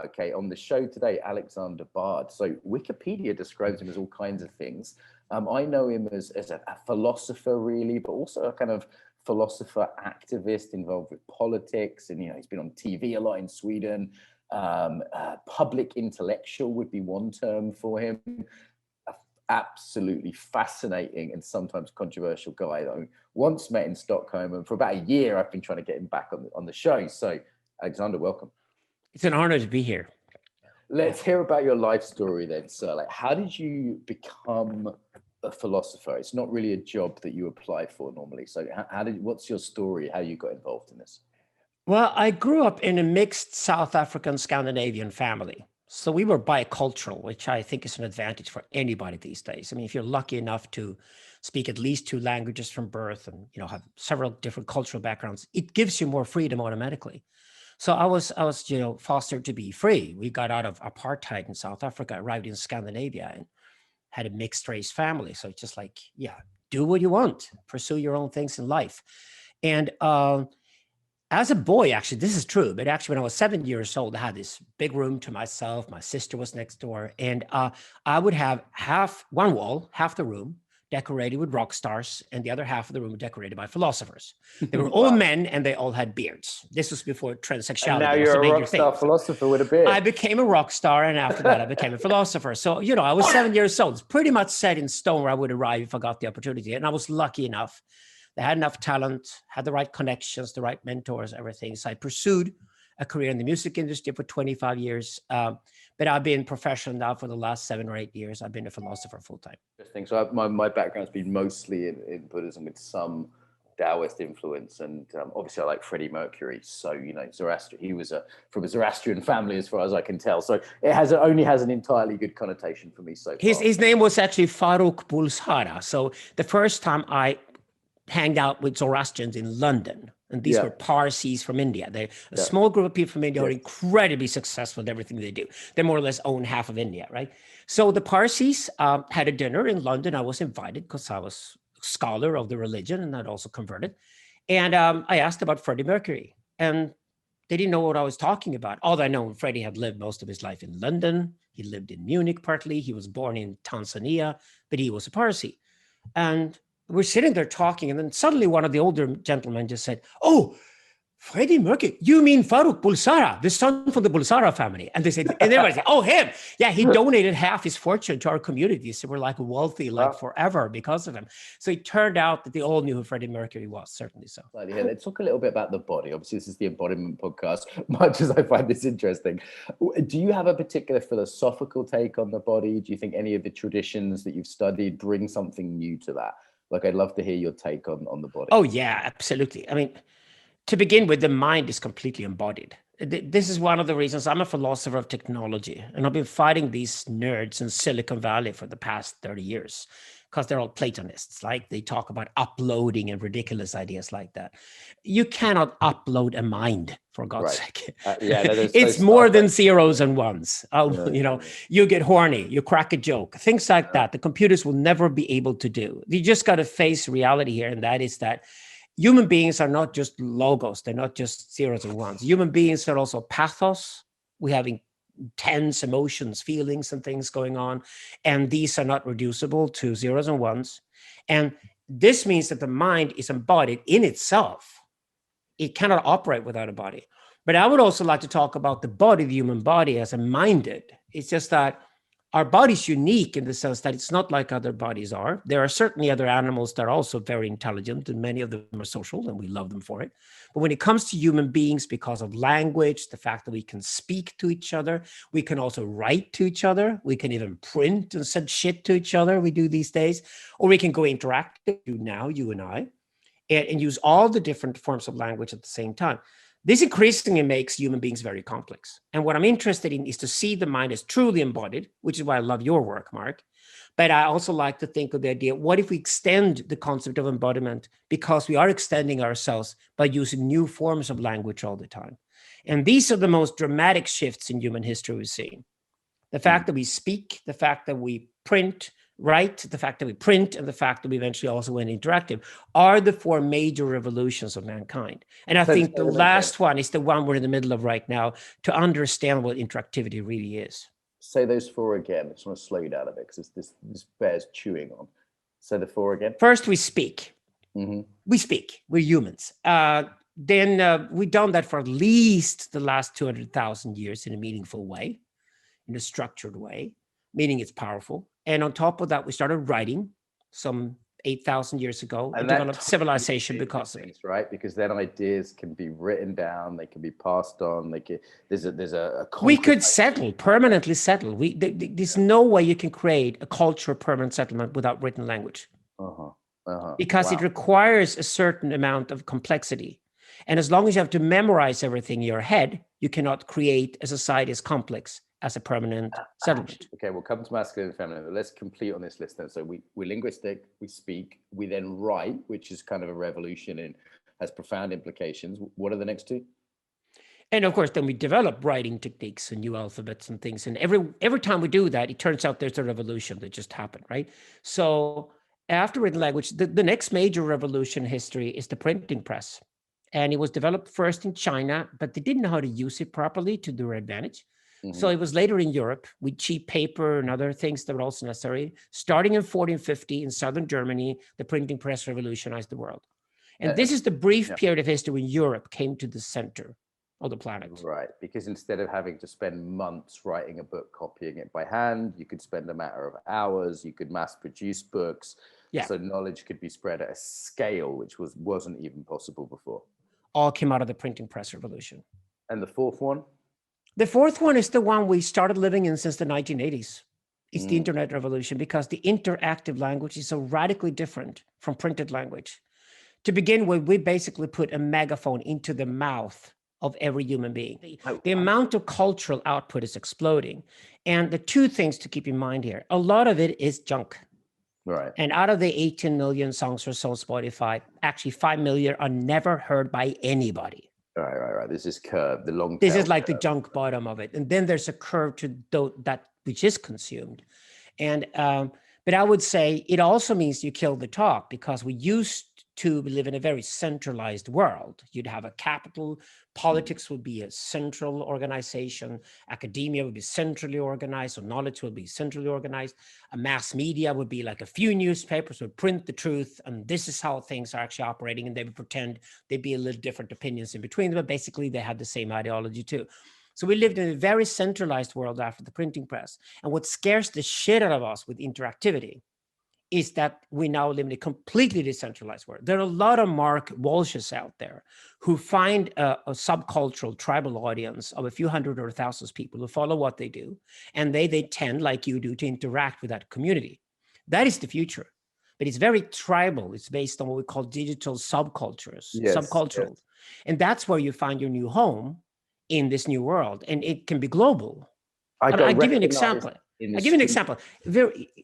Okay, on the show today, Alexander Bard. So Wikipedia describes him as all kinds of things. I know him as a philosopher, really, but also a kind of philosopher activist involved with politics. And, he's been on TV a lot in Sweden. Public intellectual would be one term for him. Absolutely fascinating and sometimes controversial guy that I once met in Stockholm. And for about a year, I've been trying to get him back on the show. So, Alexander, welcome. It's an honor to be here. Let's hear about your life story then, sir. Like, how did you become a philosopher? It's not really a job that you apply for normally. So what's your story, how you got involved in this? Well, I grew up in a mixed South African Scandinavian family. So we were bicultural, which I think is an advantage for anybody these days. I mean, if you're lucky enough to speak at least 2 languages from birth and, have several different cultural backgrounds, it gives you more freedom automatically. So I was, fostered to be free. We got out of apartheid in South Africa, arrived in Scandinavia and had a mixed race family. So it's just like, do what you want, pursue your own things in life. And as a boy, actually, this is true, but actually when I was 7 years old, I had this big room to myself. My sister was next door, and I would have half the room decorated with rock stars, and the other half of the room decorated by philosophers. They were all men, and they all had beards. This was before transsexuality. And now you're a rock star philosopher with a beard. I became a rock star, and after that, I became a philosopher. So, I was 7 years old. It's pretty much set in stone where I would arrive if I got the opportunity. And I was lucky enough. They had enough talent, had the right connections, the right mentors, everything. So I pursued a career in the music industry for 25 years. But I've been professional now for the last 7 or 8 years. I've been a philosopher full time. Interesting. So my background's been mostly in Buddhism with some Taoist influence. And obviously I like Freddie Mercury. So, Zoroaster, he was from a Zoroastrian family as far as I can tell. So it only has an entirely good connotation for me so far. His name was actually Farooq Bulsara. So the first time I hanged out with Zoroastrians in London. And these were Parsis from India. They're a small group of people from India who are incredibly successful in everything they do. They more or less own half of India, right? So the Parsis had a dinner in London. I was invited because I was a scholar of the religion and I'd also converted. And I asked about Freddie Mercury. And they didn't know what I was talking about. All I know, Freddie had lived most of his life in London. He lived in Munich partly. He was born in Tanzania, but he was a Parsi. And we're sitting there talking, and then suddenly one of the older gentlemen just said, "Oh, Freddie Mercury, you mean Farooq Bulsara, the son from the Bulsara family?" And they said, and everybody said, "Oh, him. Yeah, he donated half his fortune to our community. So we're like wealthy forever because of him." So it turned out that they all knew who Freddie Mercury was, certainly so. Yeah, let's talk a little bit about the body. Obviously, this is the Embodiment Podcast, much as I find this interesting. Do you have a particular philosophical take on the body? Do you think any of the traditions that you've studied bring something new to that? Like, I'd love to hear your take on the body. Oh, yeah, absolutely. I mean, to begin with, the mind is completely embodied. This is one of the reasons I'm a philosopher of technology, and I've been fighting these nerds in Silicon Valley for the past 30 years because they're all Platonists. Like, they talk about uploading and ridiculous ideas like that. You cannot upload a mind, for God's sake. It's more than zeros and ones. You get horny, you crack a joke, things like that. The computers will never be able to do. You just got to face reality here, and that is that human beings are not just logos. They're not just zeros and ones. Human beings are also pathos. We have intense emotions, feelings, and things going on. And these are not reducible to zeros and ones. And this means that the mind is embodied in itself. It cannot operate without a body. But I would also like to talk about the body, the human body, as a minded. It's just that our body's unique in the sense that it's not like other bodies are. There are certainly other animals that are also very intelligent, and many of them are social, and we love them for it. But when it comes to human beings, because of language, the fact that we can speak to each other, we can also write to each other, we can even print and send shit to each other, we do these days, or we can go interactive, now, you and I, and use all the different forms of language at the same time. This increasingly makes human beings very complex. And what I'm interested in is to see the mind as truly embodied, which is why I love your work, Mark. But I also like to think of the idea, what if we extend the concept of embodiment, because we are extending ourselves by using new forms of language all the time. And these are the most dramatic shifts in human history we've seen. The fact that we speak, the fact that we print, right? The fact that we print and the fact that we eventually also went interactive are the four major revolutions of mankind. And I think the last one is the one we're in the middle of right now, to understand what interactivity really is. Say those four again. I just want to slow you down a bit because this bears chewing on. Say the four again. First, we speak. Mm-hmm. We speak. We're humans. Then we've done that for at least the last 200,000 years in a meaningful way, in a structured way, meaning it's powerful. And on top of that, we started writing some 8,000 years ago and developed civilization because of it. Right? Because then ideas can be written down, they can be passed on. There's a we could permanently settle. There's no way you can create a culture of permanent settlement without written language. Because it requires a certain amount of complexity. And as long as you have to memorize everything in your head, you cannot create a society as complex as a permanent settlement. Okay, we'll come to masculine and feminine, but let's complete on this list then. So we're linguistic, we speak, we then write, which is kind of a revolution and has profound implications. What are the next two? And of course, then we develop writing techniques and new alphabets and things. And every time we do that, it turns out there's a revolution that just happened, right? So after written language, the next major revolution in history is the printing press. And it was developed first in China, but they didn't know how to use it properly to their advantage. Mm-hmm. So it was later in Europe with cheap paper and other things that were also necessary. Starting in 1450 in southern Germany, the printing press revolutionized the world. And this is the brief period of history when Europe came to the center of the planet. Right, because instead of having to spend months writing a book, copying it by hand, you could spend a matter of hours, you could mass produce books. Yeah. So knowledge could be spread at a scale which wasn't even possible before. All came out of the printing press revolution. And the fourth one? The fourth one is the one we started living in since the 1980s. It's the internet revolution, because the interactive language is so radically different from printed language. To begin with, we basically put a megaphone into the mouth of every human being. The amount of cultural output is exploding. And the two things to keep in mind here, a lot of it is junk. Right. And out of the 18 million songs or so on Spotify, actually 5 million are never heard by anybody. Right. This is curve, the long. This is like the junk bottom of it. And then there's a curve to that which is consumed. And, but I would say it also means you kill the talk, because we used to live in a very centralized world. You'd have a capital, politics would be a central organization, academia would be centrally organized, so knowledge would be centrally organized, a mass media would be like a few newspapers would print the truth, and this is how things are actually operating, and they would pretend they'd be a little different opinions in between them, but basically they had the same ideology too. So we lived in a very centralized world after the printing press. And what scares the shit out of us with interactivity is that we now live in a completely decentralized world. There are a lot of Mark Walshes out there who find a subcultural tribal audience of a few hundred or thousands people who follow what they do. And they tend, like you do, to interact with that community. That is the future. But it's very tribal. It's based on what we call digital subcultures, subcultural. Yes. And that's where you find your new home in this new world. And it can be global. I'll give you an example.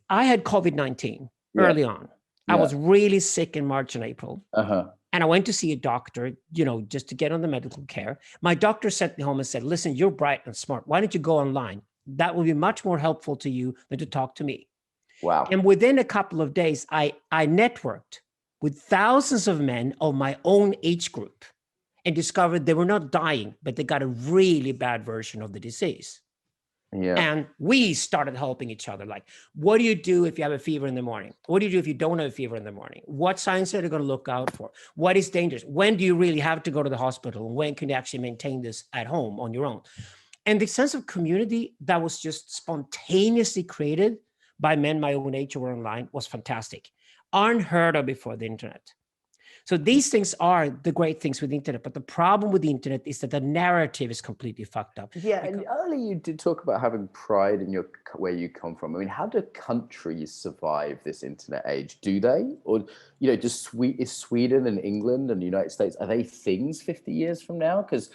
I had COVID-19 early on. I was really sick in March and April. And I went to see a doctor, just to get on the medical care. My doctor sent me home and said, listen, you're bright and smart. Why don't you go online? That will be much more helpful to you than to talk to me. Wow. And within a couple of days, I networked with thousands of men of my own age group and discovered they were not dying, but they got a really bad version of the disease. Yeah. And we started helping each other. Like, what do you do if you have a fever in the morning? What do you do if you don't have a fever in the morning? What signs are you going to look out for? What is dangerous? When do you really have to go to the hospital? And when can you actually maintain this at home on your own? And the sense of community that was just spontaneously created by men my own age who were online was fantastic. Unheard of before the internet. So these things are the great things with the internet, but the problem with the internet is that the narrative is completely fucked up. Yeah, and earlier you did talk about having pride in where you come from. I mean, how do countries survive this internet age? Do they? Or, is Sweden and England and the United States, are they things 50 years from now? Because,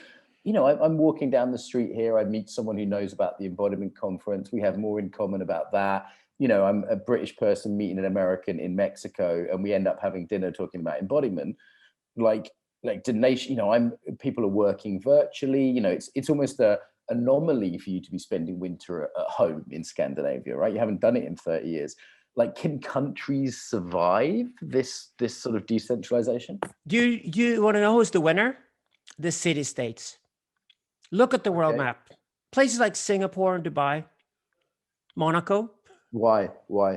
I'm walking down the street here, I meet someone who knows about the Embodiment Conference. We have more in common about that. I'm a British person meeting an American in Mexico, and we end up having dinner talking about embodiment. Like donation, people are working virtually. It's almost an anomaly for you to be spending winter at home in Scandinavia, right? You haven't done it in 30 years. like, can countries survive this sort of decentralization? Do you want to know who's the winner? The city states. Look at the world map. Places like Singapore and Dubai, Monaco. Why?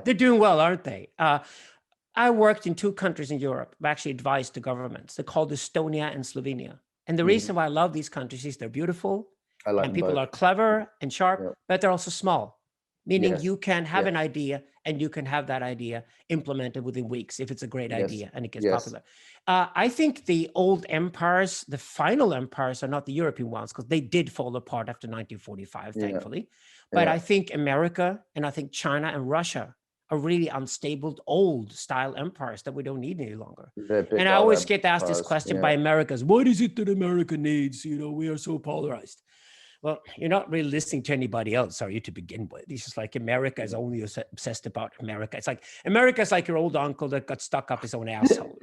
They're doing well, aren't they? I worked in 2 countries in Europe. I actually advised the governments. They're called Estonia and Slovenia. And the reason why I love these countries is they're beautiful, and people are clever and sharp, but they're also small, meaning you can have an idea and you can have that idea implemented within weeks if it's a great idea and it gets popular. I think the old empires, the final empires, are not the European ones, because they did fall apart after 1945, thankfully. But I think America, and I think China and Russia are really unstable, old style empires that we don't need any longer. And I always get asked this question by Americans: what is it that America needs? You know, we are so polarized. Well, you're not really listening to anybody else, are you, to begin with? It's just like America is only obsessed about America. It's like America is like your old uncle that got stuck up his own asshole.